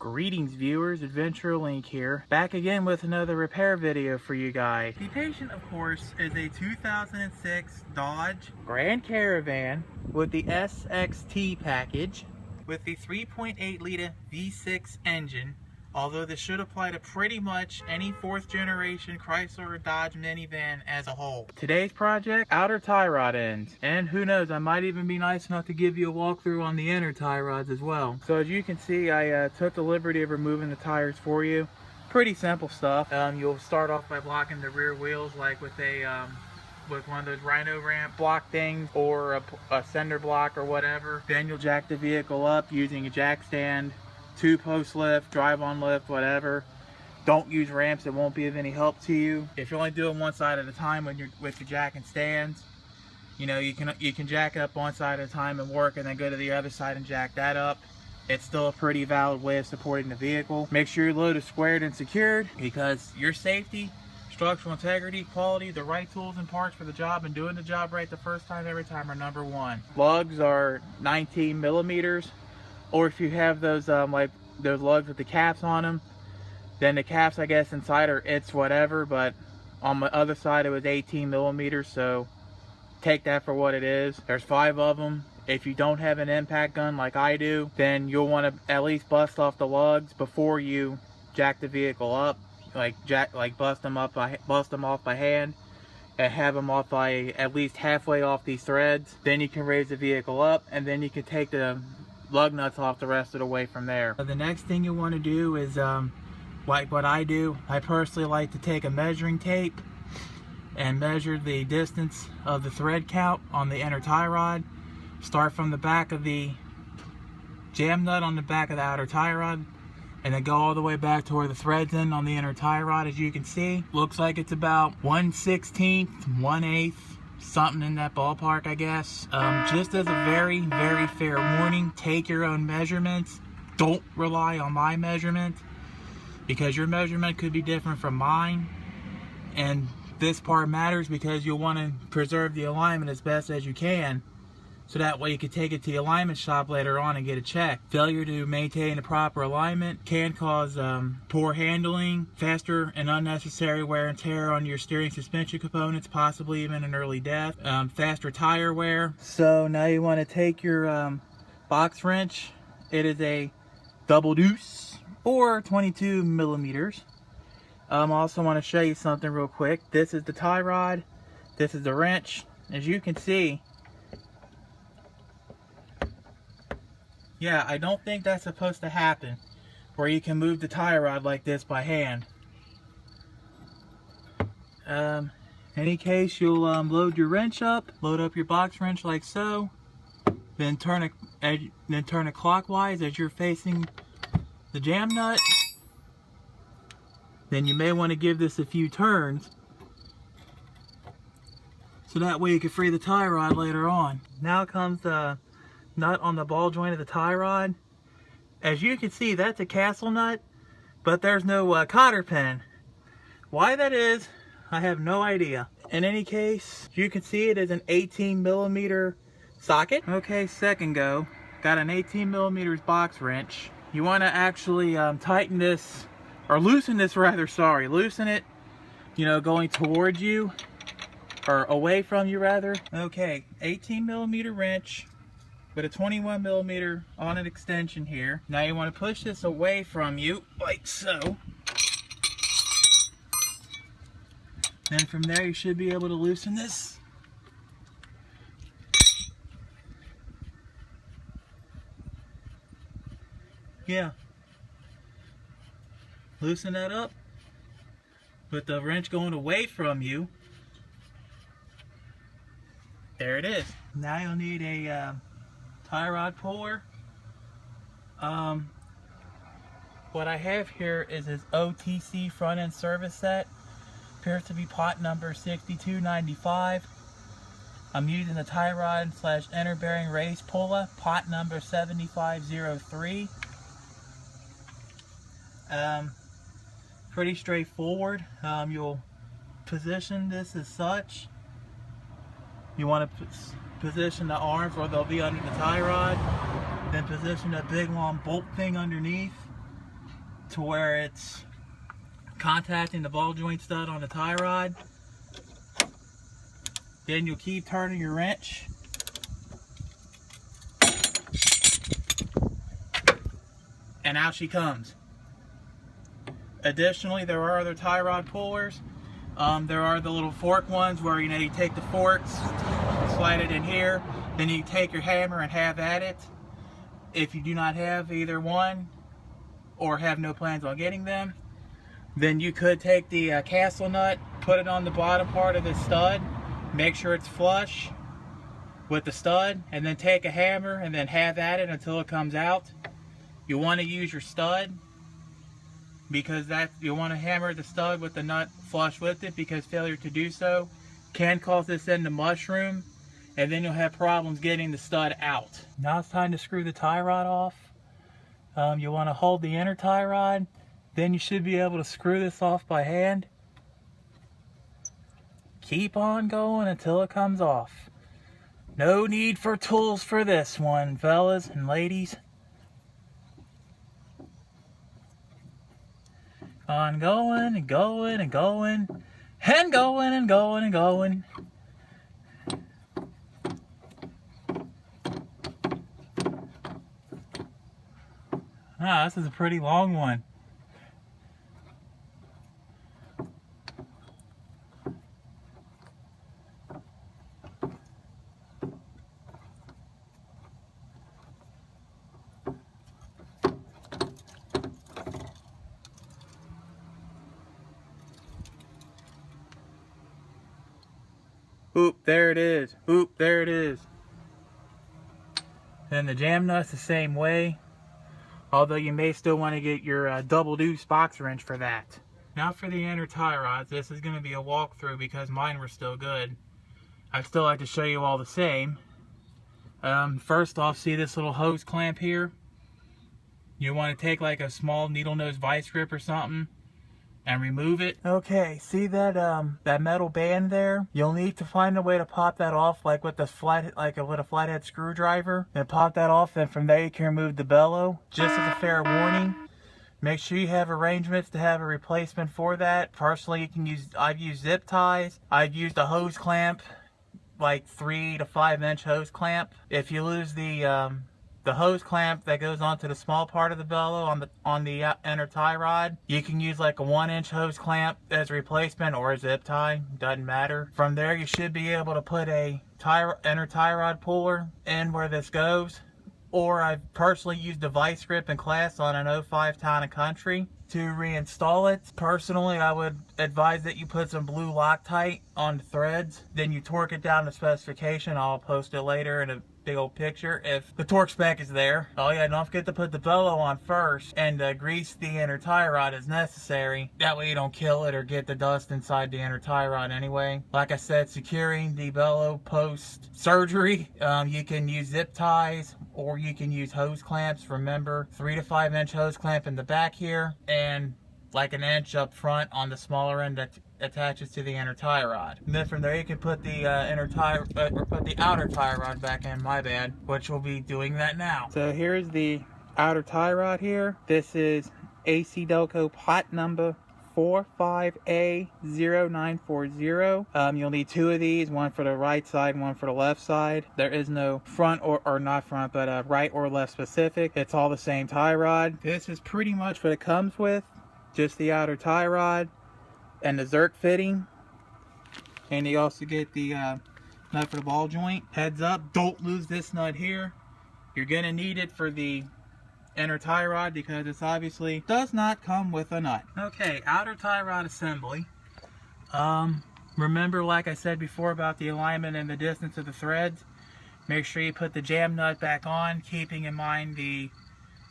Greetings viewers, Adventure Link here, back again with another repair video for you guys. The patient, of course, is a 2006 Dodge Grand Caravan with the SXT package with the 3.8 liter V6 engine, although this should apply to pretty much any 4th generation Chrysler or Dodge minivan as a whole. Today's project, outer tie rod ends. And who knows, I might even be nice enough to give you a walkthrough on the inner tie rods as well. So as you can see, I took the liberty of removing the tires for you. Pretty simple stuff. You'll start off by blocking the rear wheels like with a with one of those Rhino ramp block things or a cinder block or whatever. Then you'll jack the vehicle up using a jack stand, 2-post lift, drive-on lift, whatever. Don't use ramps, it won't be of any help to you. If you're only doing one side at a time when you're with your jack and stands, you know, you can jack up one side at a time and work and then go to the other side and jack that up. It's still a pretty valid way of supporting the vehicle. Make sure your load is squared and secured, because your safety, structural integrity, quality, the right tools and parts for the job, and doing the job right the first time every time are number one. Lugs are 19 millimeters. Or if you have those like those lugs with the caps on them, then the caps, I guess, inside are it's whatever, but on the other side it was 18 millimeters, so take that for what it is. There's 5 of them. If you don't have an impact gun like I do, then you'll want to at least bust off the lugs before you jack the vehicle up. Bust them off by hand and have them off by at least halfway off these threads. Then you can raise the vehicle up, and then you can take the lug nuts off the rest of the way from there. The next thing you want to do is like what I do. I personally like to take a measuring tape and measure the distance of the thread count on the inner tie rod. Start from the back of the jam nut on the back of the outer tie rod, and then go all the way back to where the threads end on the inner tie rod. As you can see, looks like it's about 1/16, 1/8, something in that ballpark, I guess. Just as a very, very fair warning, take your own measurements. Don't rely on my measurement, because your measurement could be different from mine. And this part matters because you'll want to preserve the alignment as best as you can, so that way you can take it to the alignment shop later on and get it checked. Failure to maintain the proper alignment can cause poor handling, faster and unnecessary wear and tear on your steering suspension components, possibly even an early death, faster tire wear. So now you want to take your box wrench. It is a double deuce or 22 millimeters. I also want to show you something real quick. This is the tie rod. This is the wrench. As you can see, yeah, I don't think that's supposed to happen, where you can move the tie rod like this by hand. In any case, you'll load your wrench up, load up your box wrench like so, then turn it clockwise as you're facing the jam nut. Then you may want to give this a few turns, so that way you can free the tie rod later on. Now comes the nut on the ball joint of the tie rod. As you can see, that's a castle nut, but there's no cotter pin. Why that is, I have no idea. In any case, you can see it is an 18 millimeter socket. Okay, second go. Got an 18 millimeters box wrench. You want to actually tighten this, or loosen this rather, sorry. Loosen it, you know, going towards you, or away from you rather. Okay, 18 millimeter wrench with a 21 millimeter on an extension here. Now you want to push this away from you, like so. Then from there you should be able to loosen this. Yeah. Loosen that up with the wrench going away from you. There it is. Now you'll need a tie rod puller. What I have here is this OTC front end service set. Appears to be pot number 6295. I'm using the tie rod / inner bearing race puller, pot number 7503. Pretty straightforward. You'll position this as such. You want to position the arms where they'll be under the tie rod, then position a big long bolt thing underneath, to where it's contacting the ball joint stud on the tie rod. Then you'll keep turning your wrench. And out she comes. Additionally, there are other tie rod pullers. There are the little fork ones where you take the forks, slide it in here, then you take your hammer and have at it. If you do not have either one or have no plans on getting them, then you could take the castle nut, put it on the bottom part of the stud, make sure it's flush with the stud, and then take a hammer and then have at it until it comes out. You want to use your stud because you want to hammer the stud with the nut flush with it, because failure to do so can cause this end to mushroom, and then you'll have problems getting the stud out. Now it's time to screw the tie rod off. You want to hold the inner tie rod, then you should be able to screw this off by hand. Keep on going until it comes off. No need for tools for this one, fellas and ladies. On going and going and going and going and going and going. Ah, this is a pretty long one. Oop, there it is. Oop, there it is. Then the jam nut's the same way, although you may still want to get your double deuce box wrench for that. Now for the inner tie rods, this is going to be a walkthrough because mine were still good. I'd still like to show you all the same. First off, see this little hose clamp here? You want to take like a small needle nose vice grip or something and remove it. Okay, see that that metal band there? You'll need to find a way to pop that off, like with a flathead screwdriver. Then pop that off, and from there you can remove the bellow. Just as a fair warning, make sure you have arrangements to have a replacement for that. Personally, I've used zip ties. I've used a hose clamp, like 3 to 5 inch hose clamp. If you lose the hose clamp that goes onto the small part of the bellow on the inner tie rod, you can use like a 1 inch hose clamp as a replacement, or a zip tie, doesn't matter. From there you should be able to put a inner tie rod puller in where this goes, or I've personally used a vice grip in class on an 05 Town & Country. To reinstall it, personally I would advise that you put some blue Loctite on the threads, then you torque it down to specification. I'll post it later in a big old picture if the torque spec is there. Oh yeah, don't forget to put the bellow on first, and grease the inner tie rod as necessary. That way you don't kill it or get the dust inside the inner tie rod anyway. Like I said, securing the bellow post surgery, you can use zip ties or you can use hose clamps. Remember, 3 to 5 inch hose clamp in the back here, and like an inch up front on the smaller end that attaches to the inner tie rod. And then from there you can put the outer tie rod back in, my bad, which we'll be doing that now. So here's the outer tie rod here. This is AC Delco pot number 45A0940. You'll need 2 of these, one for the right side, one for the left side. There is no front or not front, but right or left specific. It's all the same tie rod. This is pretty much what it comes with. Just the outer tie rod and the Zerk fitting, and you also get the nut for the ball joint. Heads up, don't lose this nut here. You're gonna need it for the inner tie rod because this obviously does not come with a nut. Okay, outer tie rod assembly. Remember, like I said before about the alignment and the distance of the threads, make sure you put the jam nut back on, keeping in mind the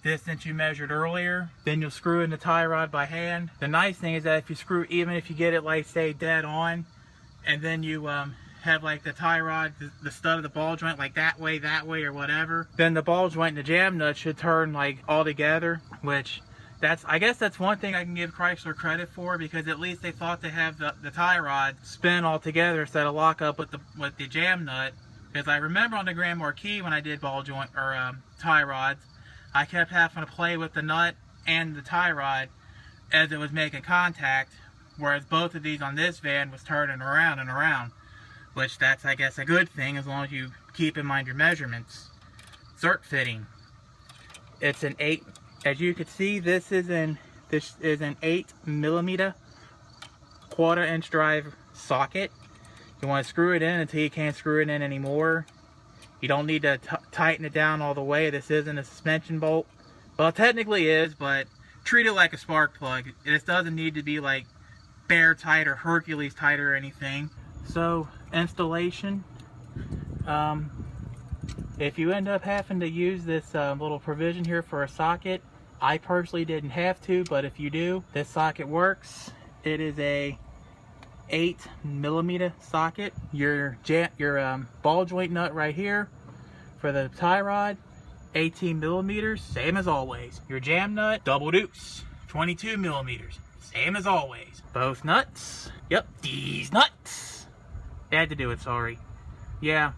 distance you measured earlier. Then you'll screw in the tie rod by hand. The nice thing is that if you screw, even if you get it like say dead on, and then you have like the tie rod, the stud of the ball joint like that way or whatever, then the ball joint and the jam nut should turn like all together, which I guess that's one thing I can give Chrysler credit for, because at least they thought to have the tie rod spin all together instead of lock up with the jam nut. Because I remember on the Grand Marquis when I did ball joint or tie rods, I kept having to play with the nut and the tie rod as it was making contact, whereas both of these on this van was turning around and around, which that's, I guess, a good thing as long as you keep in mind your measurements. Zerk fitting. It's an 8, as you can see, this is an 8mm 1/4 inch drive socket. You want to screw it in until you can't screw it in anymore. You don't need to tighten it down all the way. This isn't a suspension bolt. Well, it technically is, but treat it like a spark plug. This doesn't need to be like bear tight or Hercules tight or anything. So, installation. If you end up having to use this little provision here for a socket, I personally didn't have to, but if you do, this socket works. It is a 8mm socket. Your ball joint nut right here for the tie rod, 18mm, same as always. Your jam nut, double deuce, 22mm, same as always. Both nuts, yep, these nuts. I had to do it, sorry. Yeah,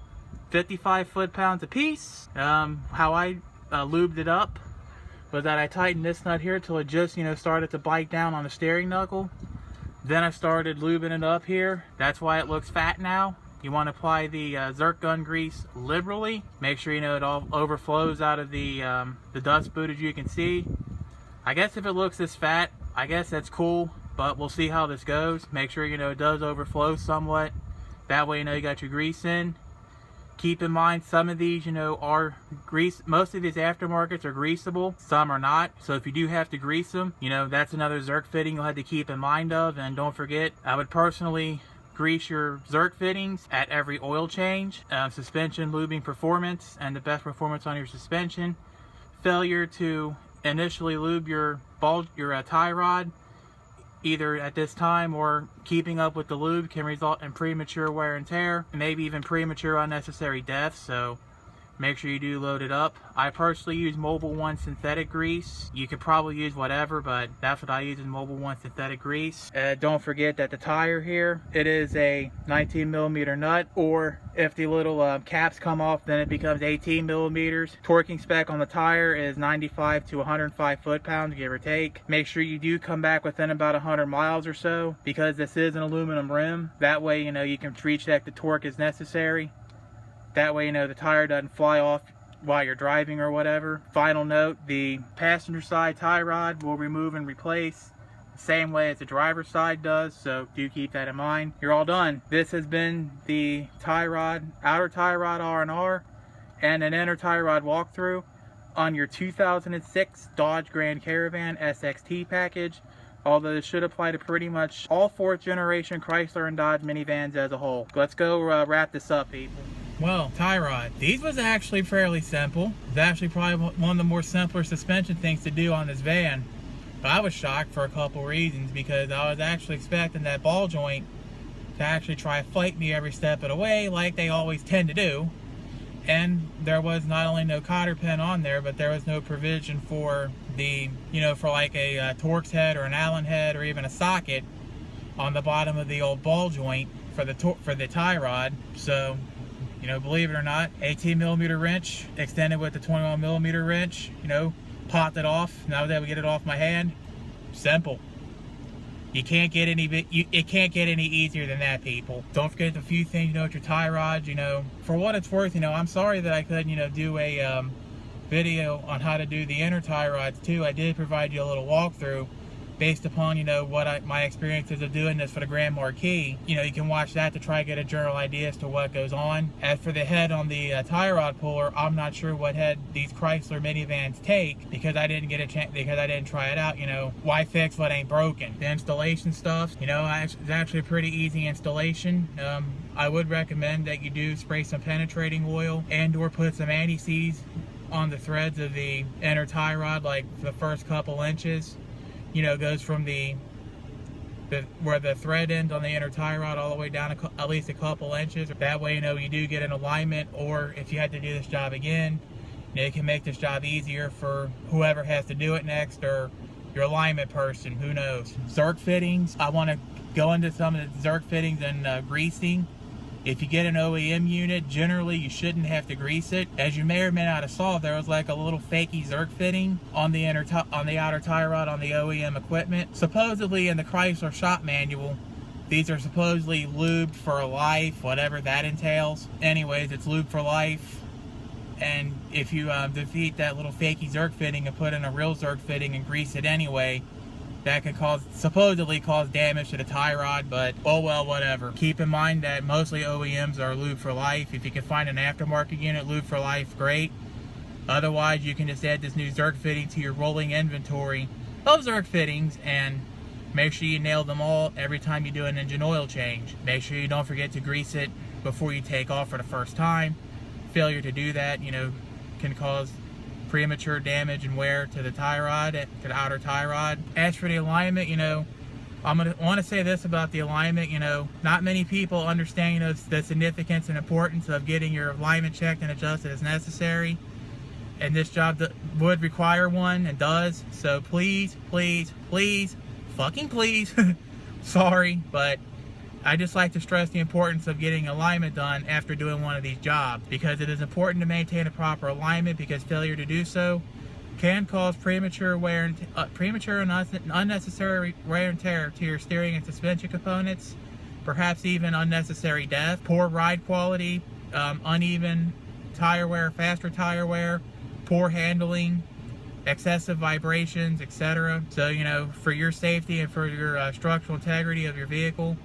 55 foot-pounds a piece. How I lubed it up was that I tightened this nut here till it just, started to bite down on the steering knuckle. Then I started lubing it up here. That's why it looks fat now. You want to apply the Zerk gun grease liberally. Make sure it all overflows out of the dust boot, as you can see. I guess if it looks this fat, I guess that's cool, but we'll see how this goes. Make sure it does overflow somewhat. That way you got your grease in. Keep in mind, some of these, are grease. Most of these aftermarkets are greasable. Some are not. So if you do have to grease them, that's another Zerk fitting you'll have to keep in mind of. And don't forget, I would personally grease your Zerk fittings at every oil change. Suspension lubing performance and the best performance on your suspension. Failure to initially lube your tie rod, either at this time or keeping up with the lube, can result in premature wear and tear, maybe even premature unnecessary deaths. So make sure you do load it up. I personally use Mobil 1 synthetic grease. You could probably use whatever, but that's what I use, is Mobil 1 synthetic grease. Don't forget that the tire here, it is a 19mm nut, or if the little caps come off, then it becomes 18mm. Torquing spec on the tire is 95 to 105 foot-pounds, give or take. Make sure you do come back within about 100 miles or so, because this is an aluminum rim. That way, you can reach the torque as necessary. That way, the tire doesn't fly off while you're driving or whatever. Final note, the passenger side tie rod will remove and replace the same way as the driver's side does, so do keep that in mind. You're all done. This has been the tie rod, outer tie rod R&R, and an inner tie rod walkthrough on your 2006 Dodge Grand Caravan SXT package, although this should apply to pretty much all 4th generation Chrysler and Dodge minivans as a whole. Let's go wrap this up, people. Well, tie rod. These was actually fairly simple. It's actually probably one of the more simpler suspension things to do on this van. But I was shocked for a couple reasons, because I was actually expecting that ball joint to actually try to fight me every step of the way, like they always tend to do. And there was not only no cotter pin on there, but there was no provision for the, for like a Torx head or an Allen head or even a socket on the bottom of the old ball joint for the tie rod. So, believe it or not, 18mm wrench extended with the 21mm wrench, popped it off, and I was able to get it off my hand. Simple. It can't get any easier than that, people. Don't forget a few things, with your tie rods, for what it's worth, I'm sorry that I couldn't, do a video on how to do the inner tie rods too. I did provide you a little walkthrough based upon, what my experiences of doing this for the Grand Marquis. You can watch that to try to get a general idea as to what goes on. As for the head on the tie rod puller, I'm not sure what head these Chrysler minivans take, because I didn't get a chance, because I didn't try it out. Why fix what ain't broken? The installation stuff, it's actually a pretty easy installation. I would recommend that you do spray some penetrating oil and or put some anti-seize on the threads of the inner tie rod, like for the first couple inches. Goes from where the thread ends on the inner tie rod all the way down at least a couple inches. That way, you do get an alignment, or if you had to do this job again, it can make this job easier for whoever has to do it next, or your alignment person, who knows. Zerk fittings, I want to go into some of the Zerk fittings and greasing. If you get an OEM unit, generally you shouldn't have to grease it. As you may or may not have saw, there was like a little fakey Zerk fitting on the outer tie rod on the OEM equipment. Supposedly in the Chrysler shop manual, these are supposedly lubed for life, whatever that entails. Anyways, it's lubed for life. And if you defeat that little fakey Zerk fitting and put in a real Zerk fitting and grease it anyway, that can supposedly cause damage to the tie rod, but oh well, whatever. Keep in mind that mostly OEMs are lube for life. If you can find an aftermarket unit lube for life, great. Otherwise, you can just add this new Zerk fitting to your rolling inventory of Zerk fittings and make sure you nail them all every time you do an engine oil change. Make sure you don't forget to grease it before you take off for the first time. Failure to do that, you know, can cause premature damage and wear to the tie rod, to the outer tie rod. As for the alignment, you know, I'm gonna want to say this about the alignment. You know, not many people understand, you know, the significance and importance of getting your alignment checked and adjusted as necessary. And this job would require one and does. So please, please, please, fucking please, sorry, but I just like to stress the importance of getting alignment done after doing one of these jobs, because it is important to maintain a proper alignment, because failure to do so can cause premature and unnecessary wear and tear to your steering and suspension components, perhaps even unnecessary death, poor ride quality, uneven tire wear, faster tire wear, poor handling, excessive vibrations, etc. So, you know, for your safety and for your structural integrity of your vehicle,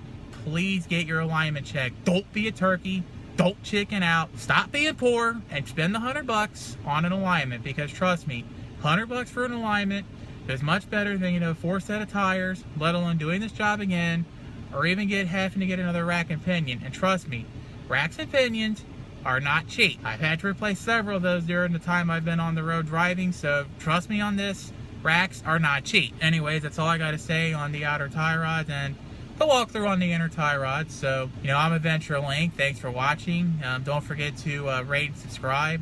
please get your alignment checked. Don't be a turkey. Don't chicken out. Stop being poor and spend the $100 on an alignment, because trust me, $100 for an alignment is much better than, you know, 4 set of tires, let alone doing this job again, or even having to get another rack and pinion. And trust me, racks and pinions are not cheap. I've had to replace several of those during the time I've been on the road driving, so trust me on this, racks are not cheap. Anyways, that's all I got to say on the outer tie rods and the walkthrough on the inner tie rods. So, you know, I'm Adventure Link. Thanks for watching. Don't forget to rate and subscribe.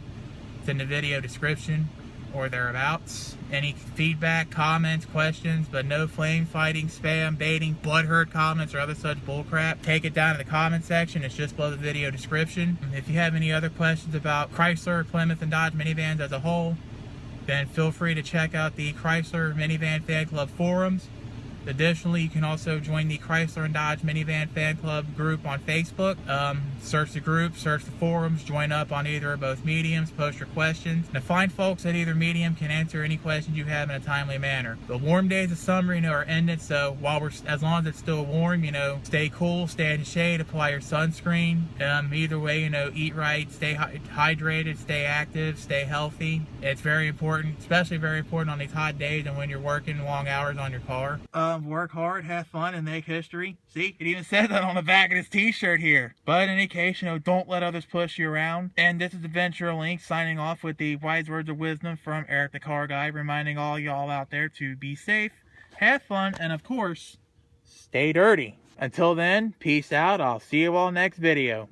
It's in the video description or thereabouts. Any feedback, comments, questions, but no flame fighting, spam, baiting, butthurt comments, or other such bullcrap, take it down in the comment section. It's just below the video description. If you have any other questions about Chrysler, Plymouth, and Dodge minivans as a whole, then feel free to check out the Chrysler Minivan Fan Club forums. Additionally, you can also join the Chrysler and Dodge Minivan Fan Club group on Facebook. Search the group, search the forums, join up on either or both mediums, post your questions. And find folks at either medium can answer any questions you have in a timely manner. The warm days of summer, you know, are ended, so as long as it's still warm, you know, stay cool, stay in the shade, apply your sunscreen. Either way, you know, eat right, stay hydrated, stay active, stay healthy. It's very important, especially very important on these hot days and when you're working long hours on your car. Work hard, have fun, and make history. See, it even says that on the back of this t-shirt here. But in any case, you know, don't let others push you around. And this is Adventure Link signing off with the wise words of wisdom from Eric the Car Guy, reminding all y'all out there to be safe, have fun, and of course, stay dirty. Until then, peace out. I'll see you all next video.